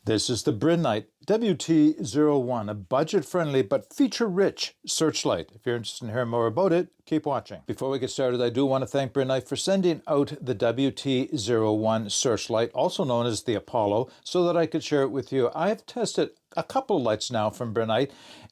This is the Brinyte WT01, a budget-friendly but feature-rich searchlight. If you're interested in hearing more about it, keep watching. Before we get started, I do want to thank Brinyte for sending out the WT01 searchlight, also known as the Apollo, so that I could share it with you. I've tested a couple of lights now from Brinyte,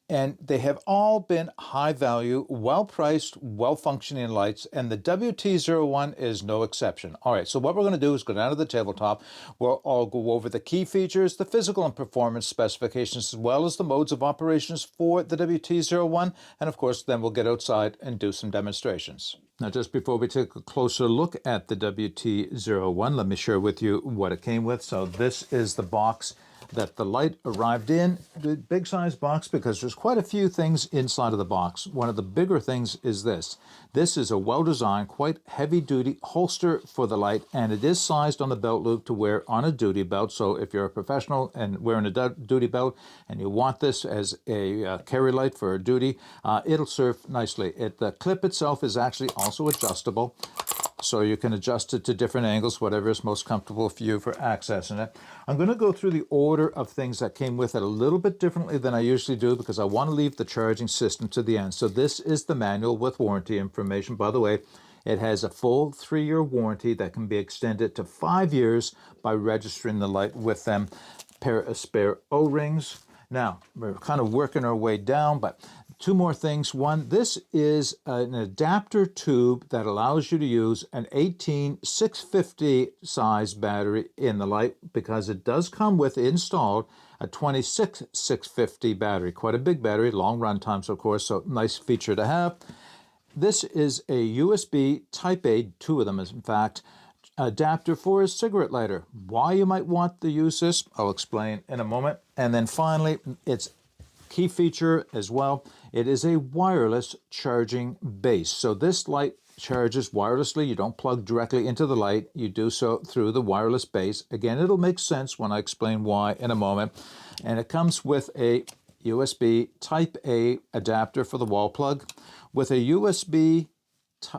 and they have all been high value, well-priced, well-functioning lights, and the WT01 is no exception. All right, so what we're going to do is go down to the tabletop. We'll all go over the key features, the physical and performance specifications, as well as the modes of operations for the WT01, and of course, then we'll get outside and do some demonstrations. Now, just before we take a closer look at the WT01, let me share with you what it came with. So this is the box that the light arrived in, the big size box, because there's quite a few things inside of the box. One of the bigger things is this. This is a well-designed, quite heavy-duty holster for the light, and it is sized on the belt loop to wear on a duty belt. So if you're a professional and wearing a duty belt and you want this as a carry light for a duty, it'll serve nicely. The clip itself is actually also adjustable, so you can adjust it to different angles, whatever is most comfortable for you for accessing it. I'm going to go through the order of things that came with it a little bit differently than I usually do, because I want to leave the charging system to the end. So this is the manual with warranty information. By the way, it has a full 3-year warranty that can be extended to 5 years by registering the light with them. Pair of spare O-rings. Now, we're kind of working our way down, but two more things. One, this is an adapter tube that allows you to use an 18650 size battery in the light, because it does come with installed a 26650 battery. Quite a big battery, long run times, of course, so nice feature to have. This is a USB Type A, two of them in fact, adapter for a cigarette lighter. Why you might want to use this, I'll explain in a moment. And then finally, its key feature as well, it is a wireless charging base. So this light charges wirelessly. You don't plug directly into the light. You do so through the wireless base. Again, it'll make sense when I explain why in a moment. And it comes with a USB Type A adapter for the wall plug with a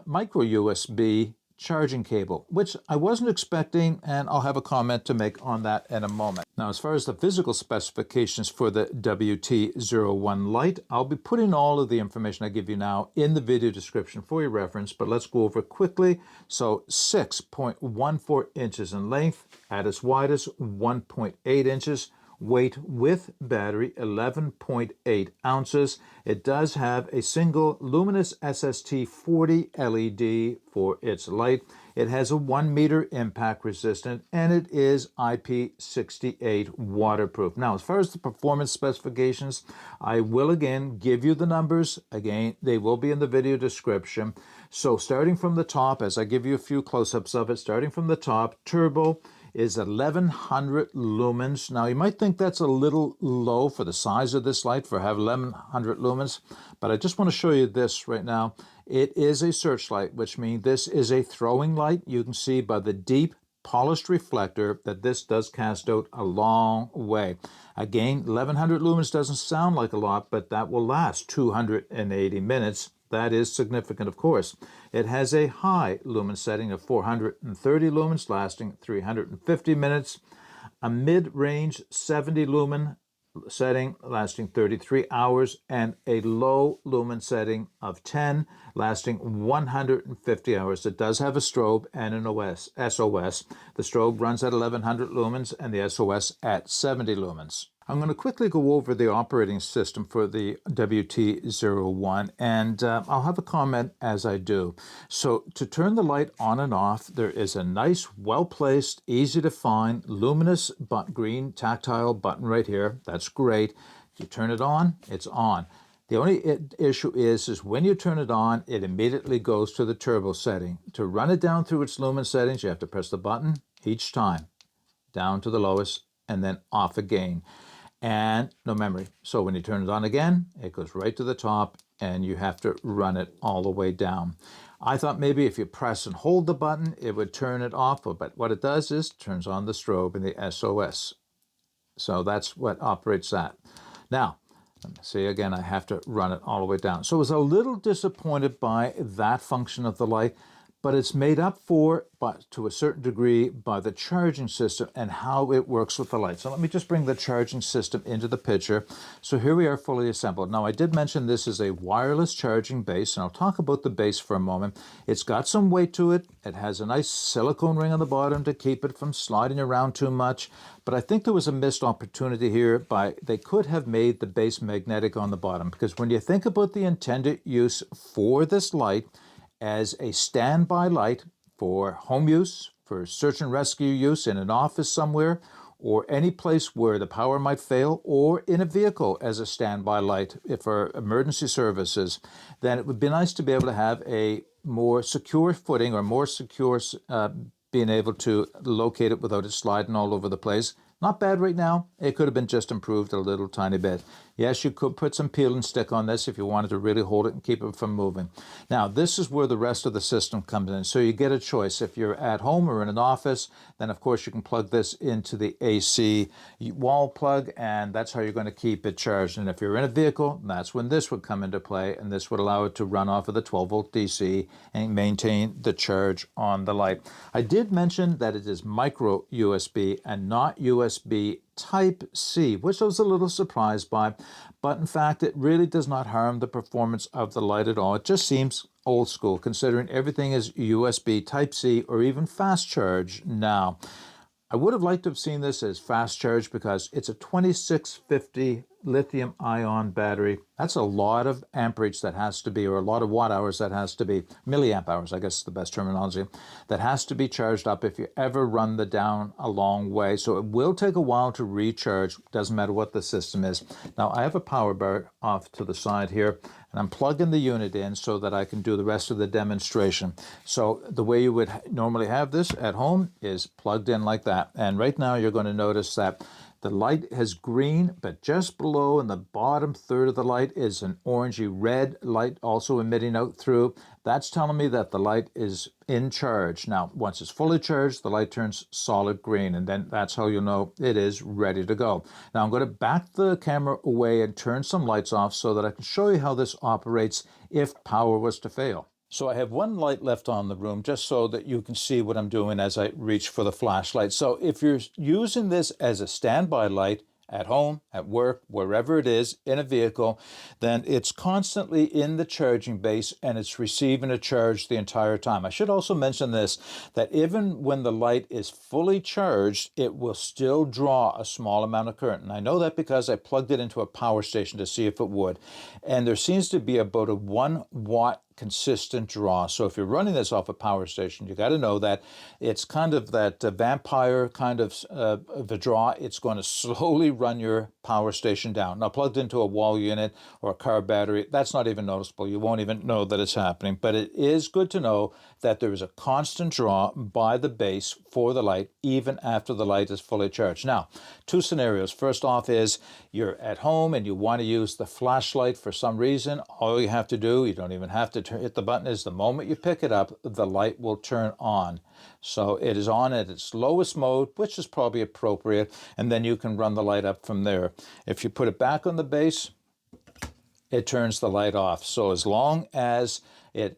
micro USB charging cable, which I wasn't expecting, and I'll have a comment to make on that in a moment. Now, as far as the physical specifications for the WT01 light, I'll be putting all of the information I give you now in the video description for your reference, but let's go over it quickly. So 6.14 inches in length, at its widest 1.8 inches, weight with battery 11.8 ounces. It does have a single Luminus SST-40 LED for its light. It has a 1 meter impact resistant, and it is IP68 waterproof. Now, as far as the performance specifications, I will again give you the numbers. Again, they will be in the video description. So starting from the top, as I give you a few close-ups of it, starting from the top, turbo is 1100 lumens. Now, you might think that's a little low for the size of this light, for having 1100 lumens, but I just want to show you this right now. It is a searchlight, which means this is a throwing light. You can see by the deep polished reflector that this does cast out a long way. Again, 1100 lumens doesn't sound like a lot, but that will last 280 minutes. That is significant, of course. It has a high lumen setting of 430 lumens, lasting 350 minutes, a mid-range 70 lumen setting lasting 33 hours, and a low lumen setting of 10 lasting 150 hours. It does have a strobe and an SOS. The strobe runs at 1100 lumens and the SOS at 70 lumens. I'm going to quickly go over the operating system for the WT01, and I'll have a comment as I do. So to turn the light on and off, there is a nice, well-placed, easy-to-find, luminous green tactile button right here. That's great. If you turn it on, it's on. The only issue is when you turn it on, it immediately goes to the turbo setting. To run it down through its lumen settings, you have to press the button each time, down to the lowest, and then off again. And no memory. So when you turn it on again, it goes right to the top, and you have to run it all the way down. I thought maybe if you press and hold the button, it would turn it off, but what it does is turns on the strobe and the SOS. So that's what operates that. Now, see again, I have to run it all the way down. So I was a little disappointed by that function of the light, but it's made up for, but to a certain degree, by the charging system and how it works with the light. So let me just bring the charging system into the picture. So here we are fully assembled. Now I did mention this is a wireless charging base, and I'll talk about the base for a moment. It's got some weight to it. It has a nice silicone ring on the bottom to keep it from sliding around too much. But I think there was a missed opportunity here by they could have made the base magnetic on the bottom, because when you think about the intended use for this light, as a standby light for home use, for search and rescue use in an office somewhere, or any place where the power might fail, or in a vehicle as a standby light for emergency services, then it would be nice to be able to have a more secure footing, or more secure being able to locate it without it sliding all over the place. Not bad right now. It could have been just improved a little tiny bit. Yes, you could put some peel and stick on this if you wanted to really hold it and keep it from moving. Now, this is where the rest of the system comes in. So you get a choice. If you're at home or in an office, then of course you can plug this into the AC wall plug, and that's how you're going to keep it charged. And if you're in a vehicle, that's when this would come into play, and this would allow it to run off of the 12-volt DC and maintain the charge on the light. I did mention that it is micro USB and not USB Type-C, which I was a little surprised by, but in fact it really does not harm the performance of the light at all. It just seems old school, considering everything is USB Type-C or even fast charge now. I would have liked to have seen this as fast charge, because it's a 2650 lithium ion battery. That's a lot of amperage that has to be, or a lot of watt hours that has to be, milliamp hours, I guess is the best terminology, that has to be charged up if you ever run the down a long way. So it will take a while to recharge, doesn't matter what the system is. Now I have a power bar off to the side here, and I'm plugging the unit in so that I can do the rest of the demonstration. So the way you would normally have this at home is plugged in like that. And right now you're going to notice that the light has green, but just below in the bottom third of the light is an orangey red light also emitting out through. That's telling me that the light is in charge. Now, once it's fully charged, the light turns solid green, and then that's how you'll know it is ready to go. Now, I'm going to back the camera away and turn some lights off so that I can show you how this operates if power was to fail. So I have one light left on the room, just so that you can see what I'm doing as I reach for the flashlight. So if you're using this as a standby light at home, at work, wherever it is, in a vehicle, then it's constantly in the charging base and it's receiving a charge the entire time. I should also mention this, that even when the light is fully charged, it will still draw a small amount of current. And I know that because I plugged it into a power station to see if it would. And there seems to be about a 1 watt consistent draw. So if you're running this off a power station, you got to know that it's kind of that vampire kind of a draw. It's going to slowly run your power station down. Now, plugged into a wall unit or a car battery, that's not even noticeable. You won't even know that it's happening. But it is good to know that there is a constant draw by the base for the light, even after the light is fully charged. Now, two scenarios. First off is you're at home and you want to use the flashlight for some reason. All you have to do, you don't even have to hit the button, is the moment you pick it up, the light will turn on. So it is on at its lowest mode, which is probably appropriate, and then you can run the light up from there. If you put it back on the base, it turns the light off. So as long as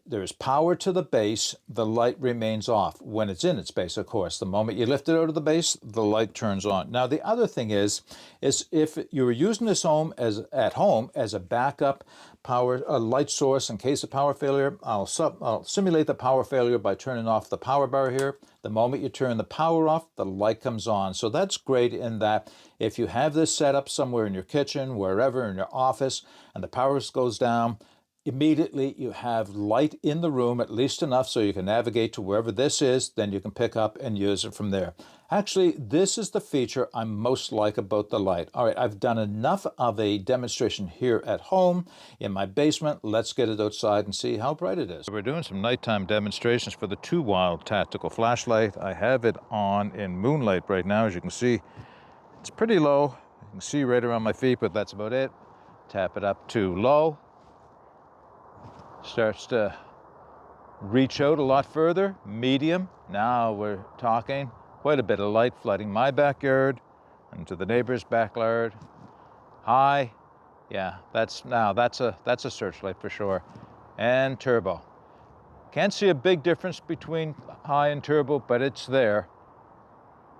there's power to the base, the light remains off. When it's in its base, of course. The moment you lift it out of the base, the light turns on. Now, the other thing is if you were using this at home as a backup power light source in case of power failure, I'll simulate the power failure by turning off the power bar here. The moment you turn the power off, the light comes on. So that's great in that if you have this set up somewhere in your kitchen, wherever, in your office, and the power goes down, immediately you have light in the room, at least enough so you can navigate to wherever this is, then you can pick up and use it from there. Actually, this is the feature I most like about the light. All right, I've done enough of a demonstration here at home in my basement. Let's get it outside and see how bright it is. We're doing some nighttime demonstrations for the 2-Wild tactical flashlight. I have it on in moonlight right now. As you can see, it's pretty low. You can see right around my feet, but that's about it. Tap it up to low. Starts to reach out a lot further. Medium. Now we're talking quite a bit of light flooding my backyard into the neighbor's backyard. High. Yeah, that's a searchlight for sure. And turbo. Can't see a big difference between high and turbo, but it's there.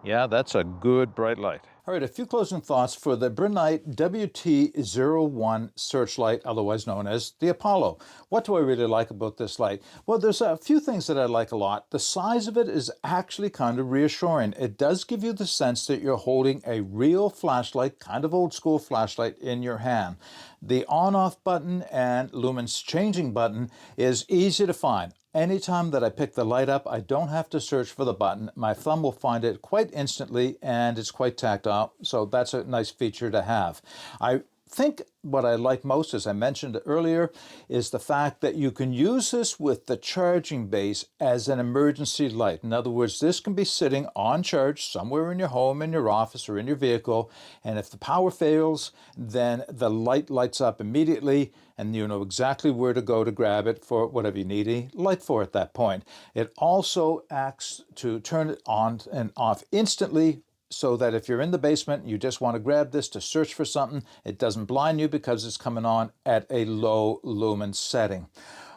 Yeah, that's a good bright light. All right, a few closing thoughts for the Brinyte WT01 Searchlight, otherwise known as the Apollo. What do I really like about this light? Well, there's a few things that I like a lot. The size of it is actually kind of reassuring. It does give you the sense that you're holding a real flashlight, kind of old school flashlight, in your hand. The on-off button and luminance changing button is easy to find. Anytime that I pick the light up, I don't have to search for the button. My thumb will find it quite instantly, and it's quite tactile, so that's a nice feature to have. I think what I like most, as I mentioned earlier, is the fact that you can use this with the charging base as an emergency light. In other words, this can be sitting on charge somewhere in your home, in your office, or in your vehicle, and if the power fails, then the light lights up immediately, and you know exactly where to go to grab it for whatever you need a light for at that point. It also acts to turn it on and off instantly, so that if you're in the basement and you just want to grab this to search for something, it doesn't blind you because it's coming on at a low lumen setting.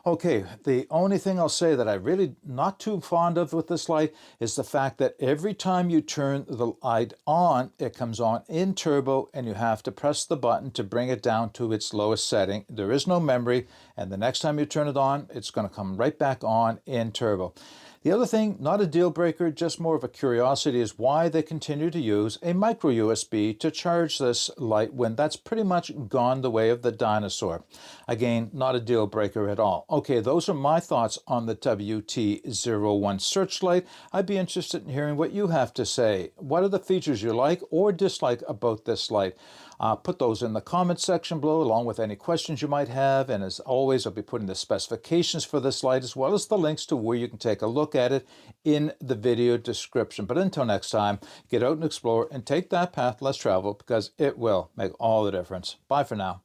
Okay, the only thing I'll say that I'm really not too fond of with this light is the fact that every time you turn the light on, it comes on in turbo, and you have to press the button to bring it down to its lowest setting. There is no memory, and the next time you turn it on, it's going to come right back on in turbo. The other thing, not a deal breaker, just more of a curiosity, is why they continue to use a micro USB to charge this light when that's pretty much gone the way of the dinosaur. Again, not a deal breaker at all. Okay, those are my thoughts on the WT01 Searchlight. I'd be interested in hearing what you have to say. What are the features you like or dislike about this light? Put those in the comment section below, along with any questions you might have. And as always, I'll be putting the specifications for this light as well as the links to where you can take a look at it in the video description. But until next time, get out and explore and take that path less traveled, because it will make all the difference. Bye for now.